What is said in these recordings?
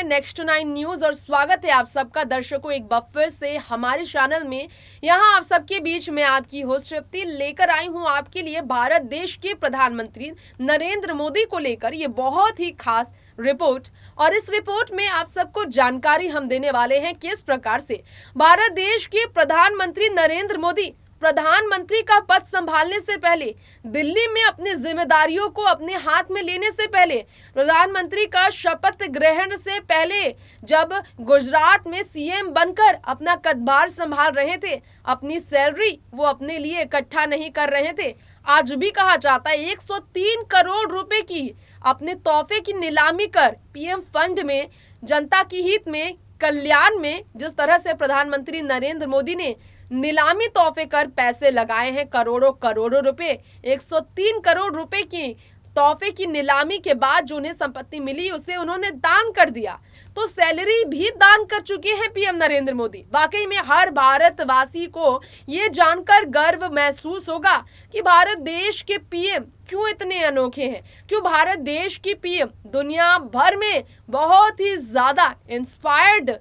है next 9 news और स्वागत है आप सबका दर्शकों एक बार फिर से हमारे चैनल में। यहां आप सबके बीच में आपकी होस्ट तृप्ति लेकर आई हूं आपके लिए भारत देश के प्रधानमंत्री नरेंद्र मोदी को लेकर ये बहुत ही खास रिपोर्ट। और इस रिपोर्ट में आप सबको जानकारी हम देने वाले हैं किस प्रकार से भारत देश के प्रधानमंत्री नरेंद्र मोदी प्रधानमंत्री का पद संभालने से पहले, दिल्ली में अपनी जिम्मेदारियों को अपने हाथ में लेने से पहले, प्रधानमंत्री का शपथ ग्रहण से पहले, जब गुजरात में सीएम बनकर अपना कदभार संभाल रहे थे, अपनी सैलरी वो अपने लिए इकट्ठा नहीं कर रहे थे। आज भी कहा जाता है 103 करोड़ रुपए की अपने तोहफे की नीलामी कर पीएम फंड में, जनता की हित में, कल्याण में जिस तरह से प्रधानमंत्री नरेंद्र मोदी ने नीलामी तोहफे कर पैसे लगाए हैं, करोड़ों करोड़ों रुपए, 103 करोड़ रुपए की तोहफे की नीलामी के बाद जो उन्हें संपत्ति मिली उसे उन्होंने दान कर दिया। तो सैलरी भी दान कर चुके हैं पीएम नरेंद्र मोदी। वाकई में हर भारतवासी को ये जानकर गर्व महसूस होगा कि भारत देश के पीएम क्यों इतने अनोखे हैं, क्यों भारत देश की पीएम दुनिया भर में बहुत ही ज्यादा इंस्पायर्ड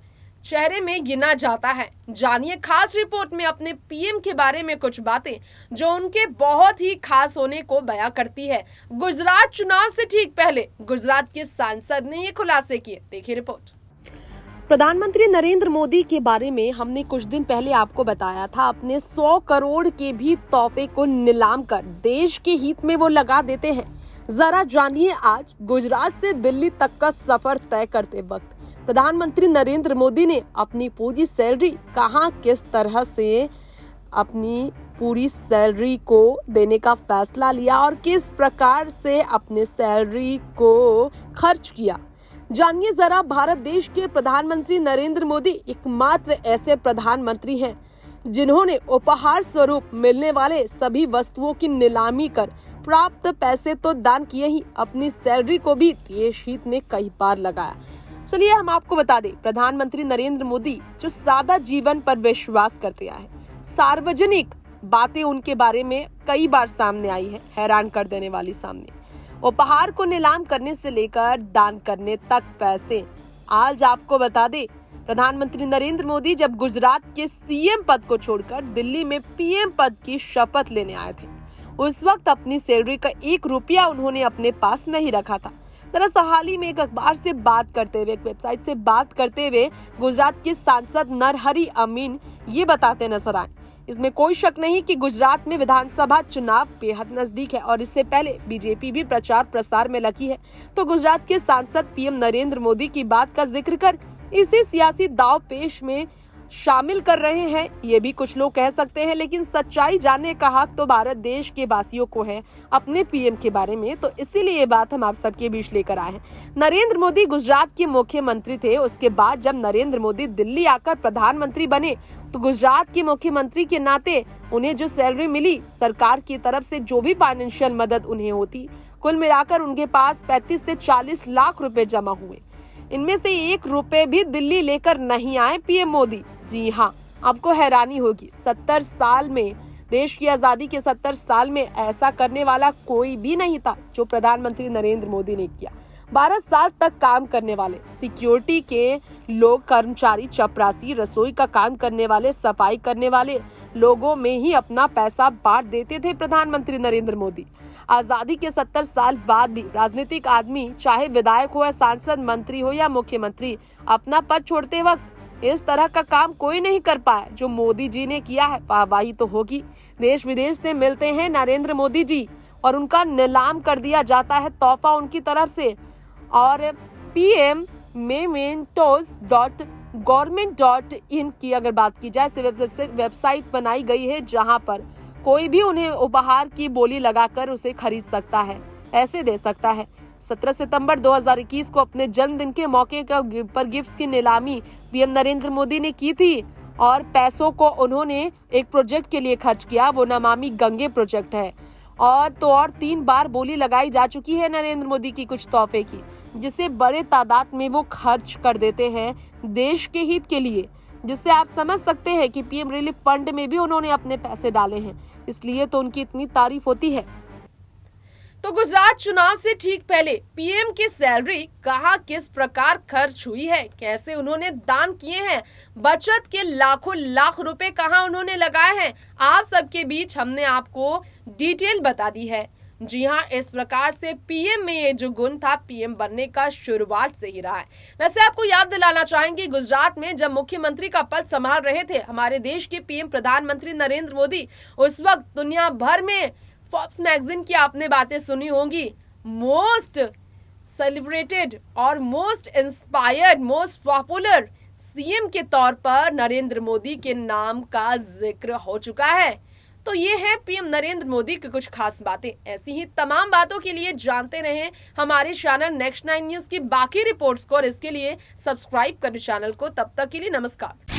चेहरे में गिना जाता है। जानिए खास रिपोर्ट में अपने पीएम के बारे में कुछ बातें जो उनके बहुत ही खास होने को बयां करती है। गुजरात चुनाव से ठीक पहले गुजरात के सांसद ने ये खुलासे किए, देखिए रिपोर्ट। प्रधानमंत्री नरेंद्र मोदी के बारे में हमने कुछ दिन पहले आपको बताया था, अपने 100 करोड़ के भी तोहफे को नीलाम कर देश के हित में वो लगा देते हैं। जरा जानिए आज गुजरात से दिल्ली तक का सफर तय करते वक्त प्रधानमंत्री नरेंद्र मोदी ने अपनी पूरी सैलरी कहां किस तरह से अपनी पूरी सैलरी को देने का फैसला लिया और किस प्रकार से अपने सैलरी को खर्च किया। जानिए जरा, भारत देश के प्रधानमंत्री नरेंद्र मोदी एकमात्र ऐसे प्रधानमंत्री हैं जिन्होंने उपहार स्वरूप मिलने वाले सभी वस्तुओं की नीलामी कर प्राप्त पैसे तो दान किए ही, अपनी सैलरी को भी देश हित में कई बार लगाया। चलिए हम आपको बता दें, प्रधानमंत्री नरेंद्र मोदी जो सादा जीवन पर विश्वास करते आए, सार्वजनिक बातें उनके बारे में कई बार सामने आई है, हैरान कर देने वाली सामने। उपहार को नीलाम करने से लेकर दान करने तक पैसे। आज आपको बता दें, प्रधानमंत्री नरेंद्र मोदी जब गुजरात के सीएम पद को छोड़कर दिल्ली में पीएम पद की शपथ लेने आए थे, उस वक्त अपनी सैलरी का 1 रुपया उन्होंने अपने पास नहीं रखा था। दरअसल हाल ही में एक अखबार से बात करते हुए, एक वेबसाइट से बात करते हुए गुजरात के सांसद नरहरि अमीन ये बताते नजर आए। इसमें कोई शक नहीं कि गुजरात में विधानसभा चुनाव बेहद नजदीक है और इससे पहले बीजेपी भी प्रचार प्रसार में लगी है। तो गुजरात के सांसद पीएम नरेंद्र मोदी की बात का जिक्र कर इसे सियासी दाव पेश में शामिल कर रहे हैं, ये भी कुछ लोग कह सकते हैं। लेकिन सच्चाई जानने का हक तो भारत देश के वासियों को है अपने पीएम के बारे में, तो इसीलिए ये बात हम आप सबके बीच लेकर आए हैं। नरेंद्र मोदी गुजरात के मुख्यमंत्री थे, उसके बाद जब नरेंद्र मोदी दिल्ली आकर प्रधानमंत्री बने तो गुजरात के मुख्यमंत्री के नाते उन्हें जो सैलरी मिली, सरकार की तरफ से जो भी फाइनेंशियल मदद उन्हें होती, कुल मिलाकर उनके पास 35 से 40 लाख रुपए जमा हुए। इनमें से 1 रुपए भी दिल्ली लेकर नहीं आए पीएम मोदी। जी हाँ, आपको हैरानी होगी, 70 साल में, देश की आजादी के 70 साल में ऐसा करने वाला कोई भी नहीं था जो प्रधानमंत्री नरेंद्र मोदी ने किया। 12 साल तक काम करने वाले सिक्योरिटी के लोग, कर्मचारी, चपरासी, रसोई का काम करने वाले, सफाई करने वाले लोगों में ही अपना पैसा बांट देते थे प्रधानमंत्री नरेंद्र मोदी। आजादी के 70 साल बाद भी राजनीतिक आदमी, चाहे विधायक हो या सांसद, मंत्री हो या मुख्यमंत्री, अपना पद छोड़ते वक्त इस तरह का काम कोई नहीं कर पाया जो मोदी जी ने किया है। वाहवाही तो होगी। देश विदेश से मिलते हैं नरेंद्र मोदी जी और उनका नीलाम कर दिया जाता है तोहफा उनकी तरफ से। और pm.mementos.government.in की अगर बात की जाए, वेबसाइट बनाई गई है जहां पर कोई भी उन्हें उपहार की बोली लगाकर उसे खरीद सकता है, ऐसे दे सकता है। 17 सितंबर 2021 को अपने जन्मदिन के मौके पर गिफ्ट्स की नीलामी पीएम नरेंद्र मोदी ने की थी और पैसों को उन्होंने एक प्रोजेक्ट के लिए खर्च किया, वो नमामि गंगे प्रोजेक्ट है। और 3 बार बोली लगाई जा चुकी है नरेंद्र मोदी की कुछ तोहफे की, जिसे बड़े तादाद में वो खर्च कर देते हैं देश के हित के लिए, जिससे आप समझ सकते हैं कि पीएम रिलीफ फंड में भी उन्होंने अपने पैसे डाले हैं, इसलिए तो उनकी इतनी तारीफ होती है। तो गुजरात चुनाव से ठीक पहले पीएम की सैलरी कहां किस प्रकार खर्च हुई है, कैसे उन्होंने दान किए हैं, बचत के लाखों लाख रुपए कहां उन्होंने लगाए हैं, आप सबके बीच हमने आपको डिटेल बता दी है। जी हाँ, इस प्रकार से पीएम में ये जो गुण था पीएम बनने का शुरुआत से ही रहा है। वैसे आपको याद दिलाना चाहेंगे, गुजरात में जब मुख्यमंत्री का पद संभाल रहे थे हमारे देश के पीएम प्रधानमंत्री नरेंद्र मोदी, उस वक्त दुनिया भर में फोर्ब्स मैगजीन की आपने बातें सुनी होंगी, मोस्ट सेलिब्रेटेड और most inspired, most popular CM के तौर पर नरेंद्र मोदी के नाम का जिक्र हो चुका है। तो ये है पीएम नरेंद्र मोदी की कुछ खास बातें। ऐसी ही तमाम बातों के लिए जानते रहें हमारे चैनल नेक्स्ट 9 न्यूज की बाकी रिपोर्ट्स को, और इसके लिए सब्सक्राइब करें चैनल को। तब तक के लिए नमस्कार।